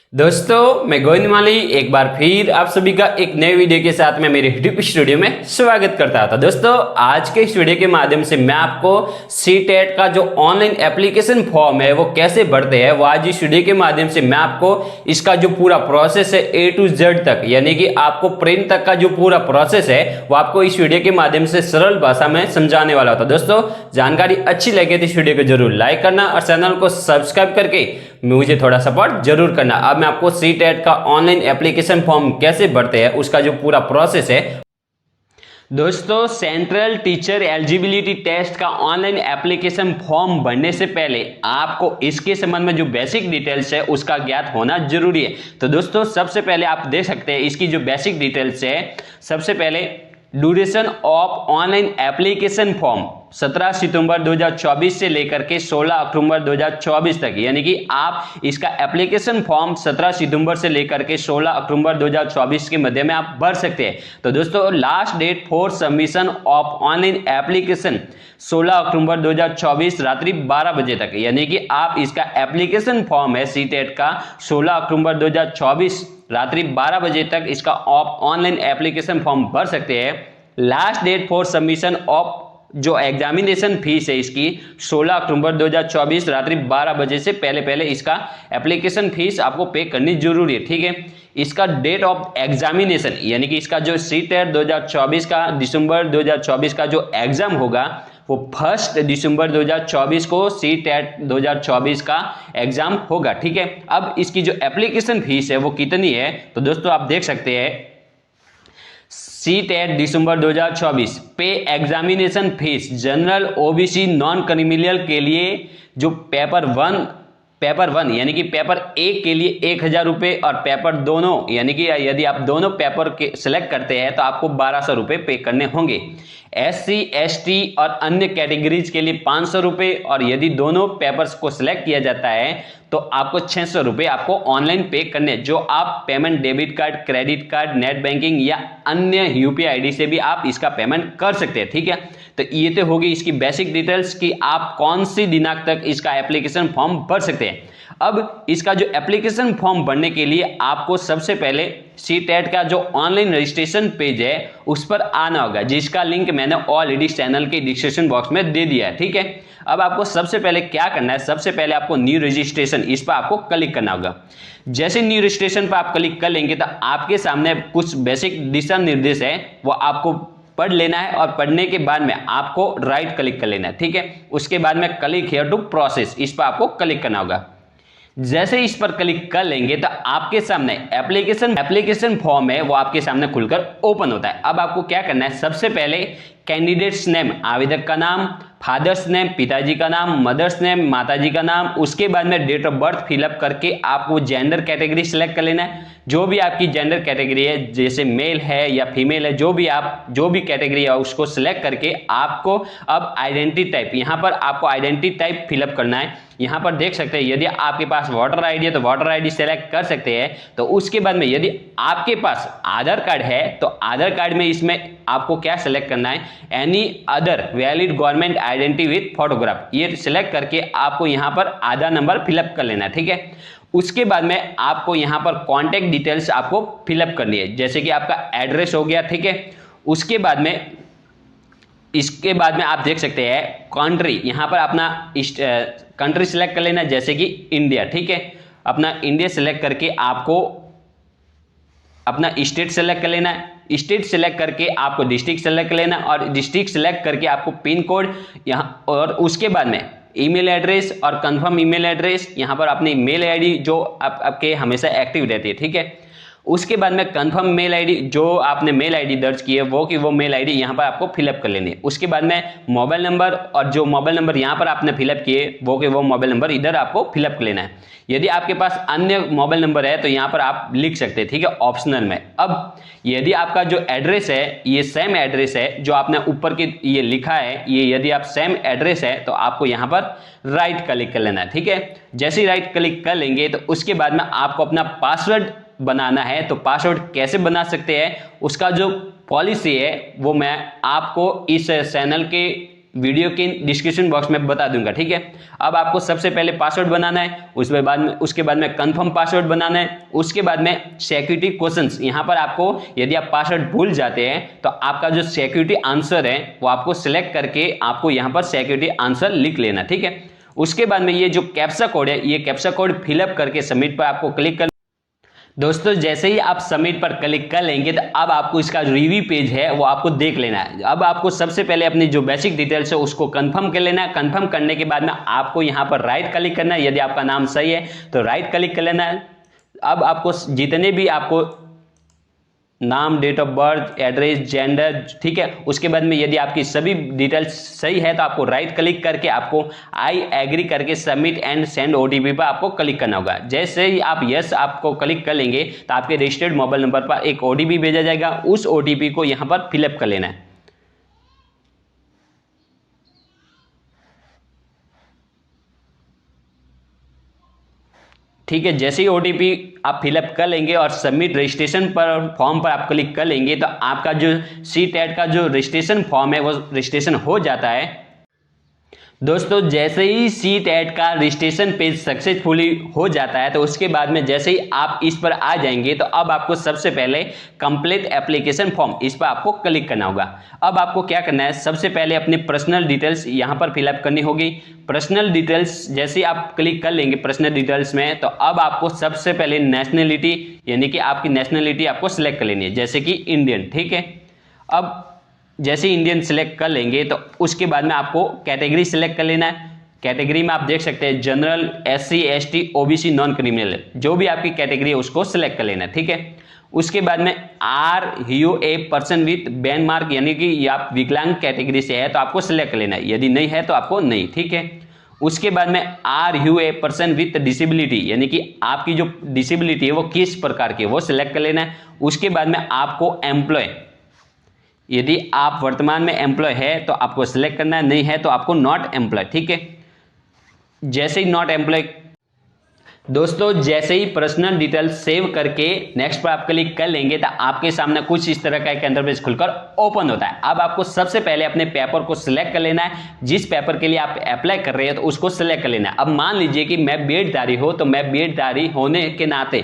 दोस्तों मैं गोविंद एक बार फिर आप सभी का एक नए वीडियो के साथ में मेरे यूट्यूब स्टूडियो में स्वागत करता था। दोस्तों आज के इस वीडियो के माध्यम से मैं आपको सीटेट का जो ऑनलाइन एप्लीकेशन फॉर्म है वो कैसे भरते हैं वो आज इस वीडियो के माध्यम से मैं आपको इसका जो पूरा प्रोसेस है A to Z तक, यानी कि आपको प्रिंट तक का जो पूरा प्रोसेस है वो आपको इस वीडियो के माध्यम से सरल भाषा में समझाने वाला था। दोस्तों जानकारी अच्छी लगे तो इस वीडियो को जरूर लाइक करना और चैनल को सब्सक्राइब करके मुझे थोड़ा सपोर्ट जरूर करना। अब मैं आपको सीटेट का ऑनलाइन एप्लीकेशन फॉर्म कैसे भरते हैं उसका जो पूरा प्रोसेस है। दोस्तों सेंट्रल टीचर एलिजिबिलिटी टेस्ट का ऑनलाइन एप्लीकेशन फॉर्म भरने से पहले आपको इसके संबंध में जो बेसिक डिटेल्स है उसका ज्ञात होना जरूरी है। तो दोस्तों सबसे पहले आप देख सकते हैं इसकी जो बेसिक डिटेल्स है। सबसे पहले duration of online application form 17 सितंबर 2024 से लेकर के 16 अक्टूबर 2024 तक, यानी कि आप इसका एप्लीकेशन फॉर्म 17 सितंबर से लेकर के 16 अक्टूबर 2024 के मध्य में आप भर सकते हैं। तो दोस्तों last date for submission of online application 16 October 2024 रात्रि 12 बजे तक, यानी कि आप इसका एप्लीकेशन फॉर्म है सीटेट का 16 अक्टूबर 2024 रात्रि 12 बजे तक इसका ऑनलाइन एप्लीकेशन फॉर्म भर सकते हैं। Last date for submission of जो एग्जामिनेशन फीस है इसकी 16 अक्टूबर 2024 रात्रि 12 बजे से पहले इसका एप्लीकेशन फीस आपको पे करनी जरूरी है, ठीक है। इसका डेट ऑफ एग्जामिनेशन यानी कि इसका जो सीटेट 2024 का दिसंबर 2024 का जो एग्जाम होगा वो 1 दिसंबर 2024 को सीटेट 2024 का एग्जाम होगा, ठीक है। अब इसकी जो एप्लीकेशन फीस है वो कितनी है तो दोस्तों आप देख सकते हैं सीटेट दिसंबर 2024 पे examination fees general OBC non criminal के लिए जो पेपर वन यानी कि पेपर एक के लिए 1000 रुपये और पेपर दोनों यानी कि यदि आप दोनों पेपर के सिलेक्ट करते हैं तो आपको 1200 रुपये पे करने होंगे। SC ST और अन्य कैटेगरीज के लिए 500 रुपये और यदि दोनों पेपर्स को सिलेक्ट किया जाता है तो आपको 600 रुपये आपको ऑनलाइन पे करने, जो आप payment debit card, credit card, net banking या अन्य UPI ID से भी आप इसका पेमेंट कर सकते हैं, ठीक है। तो ये तो होगी इसकी बेसिक डिटेल्स कि आप कौन सी दिनांक तक इसका एप्लीकेशन फॉर्म भर सकते हैं। अब इसका जो एप्लीकेशन फॉर्म भरने के लिए आपको सबसे पहले सीटेट का जो ऑनलाइन रजिस्ट्रेशन पेज है उस पर आना होगा, जिसका लिंक मैंने ऑलरेडी चैनल के डिस्क्रिप्शन बॉक्स में दे दिया है, ठीक है। अब आपको सबसे पहले क्या करना है, सबसे पहले आपको न्यू रजिस्ट्रेशन इस पर आपको क्लिक करना होगा। जैसे न्यू रजिस्ट्रेशन पर आप क्लिक कर लेंगे तो आपके सामने कुछ बेसिक दिशा निर्देश है वो आपको पढ़ लेना है और पढ़ने के बाद में आपको राइट क्लिक कर लेना है, ठीक है। उसके बाद में क्लिक हियर टू प्रोसेस इस पर आपको क्लिक करना होगा। जैसे इस पर क्लिक कर लेंगे तो आपके सामने एप्लीकेशन फॉर्म है वो आपके सामने खुलकर ओपन होता है। अब आपको क्या करना है, सबसे पहले कैंडिडेट्स नेम आवेदक का नाम, फादर्स नेम पिताजी का नाम, मदर्स नेम माताजी का नाम, उसके बाद में डेट ऑफ बर्थ फिलअप करके आपको जेंडर कैटेगरी सिलेक्ट कर लेना है। जो भी आपकी जेंडर कैटेगरी है, जैसे मेल है या फीमेल है, जो भी कैटेगरी है उसको सिलेक्ट करके आपको अब आइडेंटिटी टाइप, यहाँ पर आपको आइडेंटिटी टाइप फिलअप करना है। यहाँ पर देख सकते हैं यदि आपके पास वोटर आईडी है तो वोटर आईडी सेलेक्ट कर सकते हैं। तो उसके बाद में यदि आपके पास आधार कार्ड है तो आधार कार्ड में इसमें आपको क्या सिलेक्ट करना है, any other valid government identity with photograph, ये सिलेक्ट करके आपको यहाँ पर आधार नंबर फिलअप कर लेना है, ठीक है। उसके बाद में आपको यहाँ पर कॉन्टेक्ट डिटेल्स आपको फिलअप करनी है, जैसे कि आपका एड्रेस हो गया, ठीक है। उसके बाद में इसके बाद में आप देख सकते हैं कंट्री, यहाँ पर अपना कंट्री सिलेक्ट कर लेना, जैसे कि इंडिया, ठीक है। अपना इंडिया सिलेक्ट करके आपको अपना स्टेट सेलेक्ट कर लेना है। स्टेट सेलेक्ट करके आपको डिस्ट्रिक्ट सेलेक्ट कर लेना और डिस्ट्रिक्ट सेलेक्ट करके आपको पिन कोड यहाँ, और उसके बाद में ईमेल एड्रेस और कंफर्म ईमेल एड्रेस, यहाँ पर अपनी मेल आईडी जो आपके हमेशा एक्टिव रहती है, ठीक है। उसके बाद में कंफर्म मेल आईडी, जो आपने मेल आईडी दर्ज की है वो मेल आईडी यहाँ पर आपको फिलअप कर लेनी है। उसके बाद में मोबाइल नंबर, और जो मोबाइल नंबर यहाँ पर आपने फिलअप किए वो मोबाइल नंबर इधर आपको फिलअप कर लेना है। यदि आपके पास अन्य मोबाइल नंबर है तो यहाँ पर आप लिख सकते हैं, ठीक है, ऑप्शनल में। अब यदि आपका जो एड्रेस है ये सेम एड्रेस है जो आपने ऊपर के ये लिखा है, ये यदि आप सेम एड्रेस है तो आपको यहाँ पर राइट क्लिक कर लेना है, ठीक है। जैसे ही राइट क्लिक कर लेंगे तो उसके बाद में आपको अपना पासवर्ड बनाना है। तो पासवर्ड कैसे बना सकते हैं उसका जो पॉलिसी है वो मैं आपको इस चैनल के वीडियो के डिस्क्रिप्शन बॉक्स में बता दूंगा, ठीक है। अब आपको सबसे पहले पासवर्ड बनाना है, उसके बाद में कंफर्म पासवर्ड बनाना है, उसके बाद में सिक्योरिटी क्वेश्चंस। यहाँ पर आपको यदि आप पासवर्ड भूल जाते हैं तो आपका जो सिक्योरिटी आंसर है वो आपको सिलेक्ट करके आपको यहाँ पर सिक्योरिटी आंसर लिख लेना, ठीक है। उसके बाद में ये जो कैप्चा कोड है, ये कैप्चा कोड फिलअप करके सबमिट पर आपको क्लिक कर। दोस्तों जैसे ही आप सबमिट पर क्लिक कर लेंगे तो अब आपको इसका रिव्यू पेज है वो आपको देख लेना है। अब आपको सबसे पहले अपनी जो बेसिक डिटेल्स है उसको कंफर्म कर लेना है। कंफर्म करने के बाद में आपको यहाँ पर राइट क्लिक करना है, यदि आपका नाम सही है तो राइट क्लिक कर लेना है। अब आपको जितने भी आपको नाम, date of birth, address, gender, ठीक है, उसके बाद में यदि आपकी सभी डिटेल्स सही है तो आपको राइट क्लिक करके आपको आई एग्री करके सबमिट एंड सेंड ओटीपी पर आपको क्लिक करना होगा। जैसे ही आप यस आपको क्लिक कर लेंगे तो आपके रजिस्टर्ड मोबाइल नंबर पर एक ओटीपी भेजा जाएगा, उस ओटीपी को यहाँ पर फिलअप कर लेना है। ठीक है, जैसे ही ओटीपी आप फिलअप कर लेंगे और सबमिट रजिस्ट्रेशन पर फॉर्म पर आप क्लिक कर लेंगे तो आपका जो CTET का जो रजिस्ट्रेशन फॉर्म है वो रजिस्ट्रेशन हो जाता है। दोस्तों जैसे ही CTET का रजिस्ट्रेशन पेज सक्सेसफुली हो जाता है तो उसके बाद में जैसे ही आप इस पर आ जाएंगे तो अब आपको सबसे पहले कंप्लीट एप्लीकेशन फॉर्म, इस पर आपको क्लिक करना होगा। अब आपको क्या करना है, सबसे पहले अपनी पर्सनल डिटेल्स यहाँ पर फिलअप करनी होगी। पर्सनल डिटेल्स जैसे ही आप क्लिक कर लेंगे पर्सनल डिटेल्स में तो अब आपको सबसे पहले नेशनलिटी यानी कि आपकी नेशनलिटी आपको सिलेक्ट कर लेनी है, जैसे कि इंडियन, ठीक है। अब जैसे इंडियन सिलेक्ट कर लेंगे तो उसके बाद में आपको कैटेगरी सिलेक्ट कर लेना है। कैटेगरी में आप देख सकते हैं general, SC, ST, OBC, non criminal, जो भी आपकी कैटेगरी है उसको सिलेक्ट कर लेना है, ठीक है। उसके बाद में are you a person with benchmark यानी कि आप विकलांग कैटेगरी से है तो आपको सिलेक्ट कर लेना है, यदि नहीं है तो आपको नहीं, ठीक है। उसके बाद में are you a person with disability यानी कि आपकी जो डिसेबिलिटी है वो किस प्रकार की है वो सिलेक्ट कर लेना है। उसके बाद में आपको एम्प्लॉय, यदि आप वर्तमान में एम्प्लॉय है तो आपको सिलेक्ट करना है, नहीं है तो आपको नॉट एम्प्लॉय, ठीक है। जैसे ही नॉट एम्प्लॉय, दोस्तों जैसे ही पर्सनल डिटेल्स सेव करके नेक्स्ट पर आप क्लिक कर लेंगे तो आपके सामने कुछ इस तरह का एक इंटरफेस खुलकर ओपन होता है। अब आपको सबसे पहले अपने पेपर को सिलेक्ट कर लेना है, जिस पेपर के लिए आप अप्लाई कर रहे हो तो उसको सिलेक्ट कर लेना है। अब मान लीजिए कि मैं बीएडधारी हो तो मैं बीएडधारी होने के नाते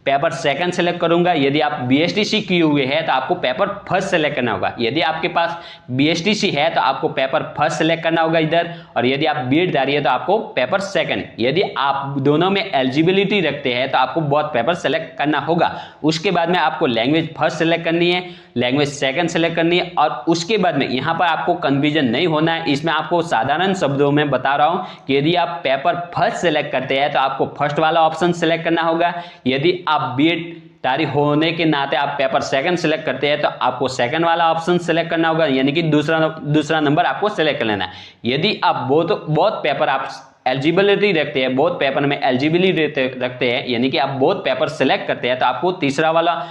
पेपर सेकंड सेलेक्ट करूंगा। यदि आप BSTC किए हुए हैं तो आपको पेपर फर्स्ट सेलेक्ट करना होगा। यदि आपके पास BSTC है तो आपको पेपर फर्स्ट सेलेक्ट करना होगा इधर, और यदि आप बीएडधारी है तो आपको पेपर सेकंड। यदि आप दोनों में एलिजिबिलिटी रखते हैं तो आपको बहुत पेपर सेलेक्ट करना होगा। उसके बाद में आपको लैंग्वेज फर्स्ट सेलेक्ट करनी है, लैंग्वेज सेकंड सेलेक्ट करनी है, और उसके बाद में यहाँ पर आपको कन्फ्यूजन नहीं होना है। इसमें आपको साधारण शब्दों में बता रहा हूँ कि यदि आप पेपर फर्स्ट सेलेक्ट करते हैं तो आपको फर्स्ट वाला ऑप्शन सेलेक्ट करना होगा। यदि आप बीएडधारी होने के नाते आप पेपर सेकंड सेलेक्ट करते हैं तो आपको सेकंड वाला ऑप्शन सेलेक्ट करना होगा, यानी कि दूसरा नंबर आपको सेलेक्ट कर लेना है। यदि आप बहुत पेपर आप एलिजिबिलिटी रखते हैं, बहुत पेपर में एलिजिबिलिटी रखते हैं, यानी कि आप बहुत पेपर सेलेक्ट करते हैं तो आपको तीसरा वाला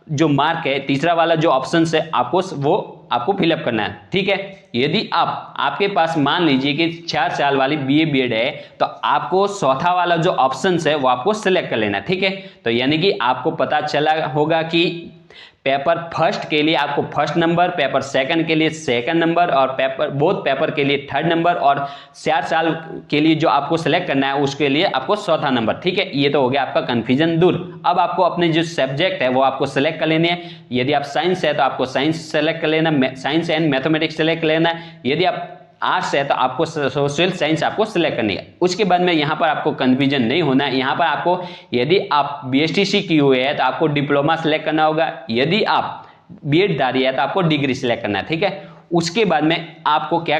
जो मार्क है, तीसरा वाला जो ऑप्शन है आपको फिलअप करना है, ठीक है। यदि आपके पास मान लीजिए कि 4 साल वाली BA BEd है तो आपको चौथा वाला जो ऑप्शन है वो आपको सिलेक्ट कर लेना है, ठीक है। तो यानी कि आपको पता चला होगा कि पेपर फर्स्ट के लिए आपको फर्स्ट नंबर, पेपर सेकंड के लिए सेकंड नंबर, और बोथ पेपर के लिए थर्ड नंबर, और 4 साल के लिए जो आपको सेलेक्ट करना है उसके लिए आपको चौथा नंबर, ठीक है। ये तो हो गया आपका कंफ्यूजन दूर। अब आपको अपने जो सब्जेक्ट है वो आपको सेलेक्ट कर लेने हैं। यदि आप साइंस है तो आपको साइंस सेलेक्ट कर लेना, साइंस एंड मैथमेटिक्स सेलेक्ट कर लेना है। यदि आप आर्ट्स है तो आपको सोशल साइंस आपको सिलेक्ट करनी है। उसके बाद में यहाँ पर आपको कंफ्यूजन नहीं होना है। यहाँ पर आपको यदि आप BSTC किए हुए है तो आपको डिप्लोमा सिलेक्ट करना होगा, यदि आप बीएडधारी है तो आपको डिग्री सिलेक्ट करना है, ठीक है। उसके बाद में आपको क्या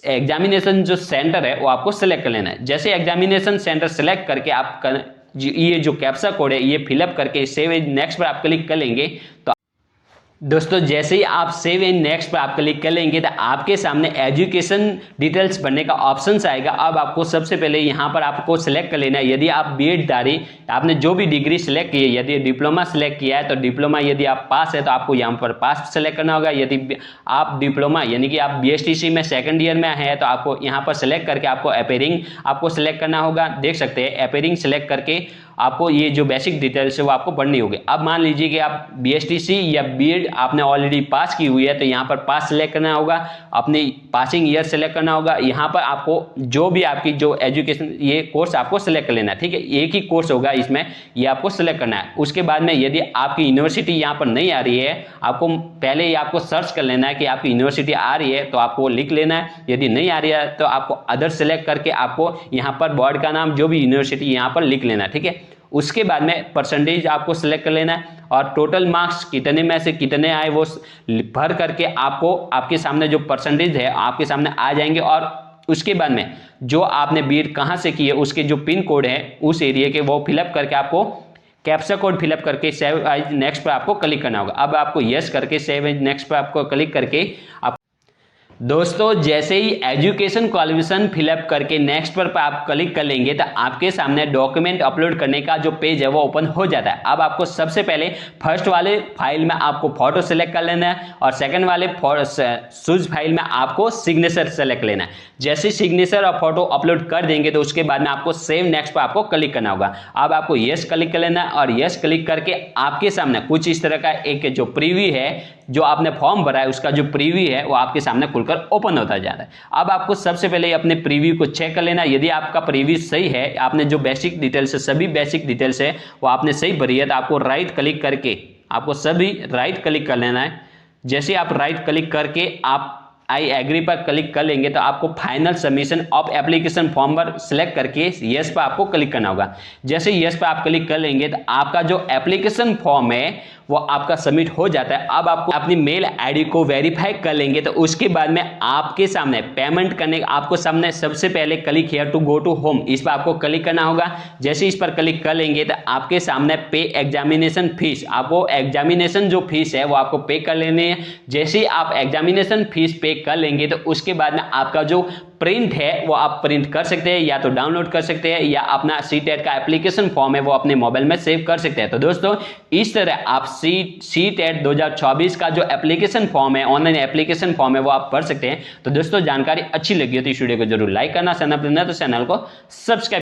एग्जामिनेशन जो सेंटर है वो आपको सिलेक्ट कर लेना है। जैसे एग्जामिनेशन सेंटर सिलेक्ट करके आप ये जो कैप्चा कोड है ये फिलअप करके सेव एज नेक्स्ट पर आप क्लिक कर लेंगे तो दोस्तों जैसे ही आप सेव एंड नेक्स्ट पर आप क्लिक कर लेंगे तो आपके सामने एजुकेशन डिटेल्स भरने का ऑप्शन आएगा। अब आपको सबसे पहले यहाँ पर आपको सिलेक्ट कर लेना है। यदि आप बीएडधारी, आपने जो भी डिग्री सिलेक्ट की है, यदि डिप्लोमा सिलेक्ट किया है तो डिप्लोमा, यदि आप पास है तो आपको यहाँ पर पास सेलेक्ट करना होगा। यदि आप डिप्लोमा यानी कि आप BSTC में सेकेंड ईयर में है तो आपको यहाँ पर सिलेक्ट करके आपको अपेयरिंग आपको सिलेक्ट करना होगा। देख सकते हैं अपेयरिंग सिलेक्ट करके आपको ये जो बेसिक डिटेल्स है वो आपको पढ़नी होगी। अब मान लीजिए कि आप BSTC या बीएड आपने ऑलरेडी पास की हुई है, तो यहाँ पर पास सेलेक्ट करना होगा, अपनी पासिंग ईयर सेलेक्ट करना होगा। यहाँ पर आपको जो भी आपकी जो एजुकेशन ये कोर्स आपको सेलेक्ट कर लेना है, ठीक है, एक ही कोर्स होगा इसमें, ये आपको सेलेक्ट करना है। उसके बाद में यदि आपकी यूनिवर्सिटी यहाँ पर नहीं आ रही है, आपको पहले ही आपको सर्च कर लेना है कि आपकी यूनिवर्सिटी आ रही है तो आपको लिख लेना है, यदि नहीं आ रही है तो आपको अदर सेलेक्ट करके आपको यहाँ पर बोर्ड का नाम जो भी यूनिवर्सिटी यहाँ पर लिख लेना है, ठीक है। उसके बाद में परसेंटेज आपको सेलेक्ट कर लेना है और टोटल मार्क्स कितने में से कितने आए वो भर करके आपको आपके सामने जो परसेंटेज है आपके सामने आ जाएंगे। और उसके बाद में जो आपने बीएड कहाँ से की है उसके जो पिन कोड है उस एरिया के वो फिलअप करके आपको कैप्चा कोड फिलअप करके सेव एज नेक्स्ट पर आपको क्लिक करना होगा। अब आपको यस करके सेव एज नेक्स्ट पर आपको क्लिक करके आप दोस्तों जैसे ही एजुकेशन क्वालिफिकेशन फिलअप करके नेक्स्ट पर आप क्लिक कर लेंगे तो आपके सामने डॉक्यूमेंट अपलोड करने का जो पेज है वो ओपन हो जाता है। अब आपको सबसे पहले फर्स्ट वाले फाइल में आपको फोटो सेलेक्ट कर लेना है और सेकंड वाले सूज फाइल में आपको सिग्नेचर सेलेक्ट लेना है। जैसे सिग्नेचर और फोटो अपलोड कर देंगे तो उसके बाद में आपको सेव नेक्स्ट पर आपको क्लिक करना होगा। अब आपको यस क्लिक कर लेना है और यस क्लिक करके आपके सामने कुछ इस तरह का एक जो प्रीव्यू है, जो आपने फॉर्म भरा है उसका जो प्रीव्यू है वो आपके सामने खुलकर ओपन होता जाता है। अब आपको सबसे पहले अपने प्रीव्यू को चेक कर लेना। यदि आपका प्रीव्यू सही है, आपने जो बेसिक डिटेल्स है सभी बेसिक डिटेल्स है वो आपने सही भरी है, तो आपको राइट क्लिक करके आपको सभी राइट क्लिक कर लेना है। जैसे आप राइट क्लिक करके आप आई एग्री पर क्लिक कर लेंगे तो आपको final submission of application form पर सिलेक्ट करके यस पर आपको क्लिक करना होगा। जैसे यस पर आप क्लिक कर लेंगे तो आपका जो एप्लीकेशन फॉर्म है वो आपका सबमिट हो जाता है। अब आपको अपनी मेल आईडी को वेरीफाई कर लेंगे तो उसके बाद में आपके सामने पेमेंट करने आपको सामने सबसे पहले click here to go to home, इस पर आपको क्लिक करना होगा। जैसे इस पर क्लिक कर लेंगे तो आपके सामने पे एग्जामिनेशन फीस, आपको एग्जामिनेशन जो फीस है वो आपको पे कर लेनी है। जैसे ही आप एग्जामिनेशन फीस पे कर लेंगे तो उसके बाद में आपका जो प्रिंट है वो आप प्रिंट कर सकते हैं या तो डाउनलोड कर सकते हैं या अपना सीटेट का एप्लीकेशन फॉर्म है वो अपने मोबाइल में सेव कर सकते हैं। तो दोस्तों इस तरह आप सीटेट 2024 का जो एप्लीकेशन फॉर्म है, ऑनलाइन एप्लीकेशन फॉर्म है वो आप भर सकते हैं। तो दोस्तों जानकारी अच्छी लगी हो तो इस वीडियो को जरूर लाइक करना, चैनल पर नए तो चैनल को सब्सक्राइब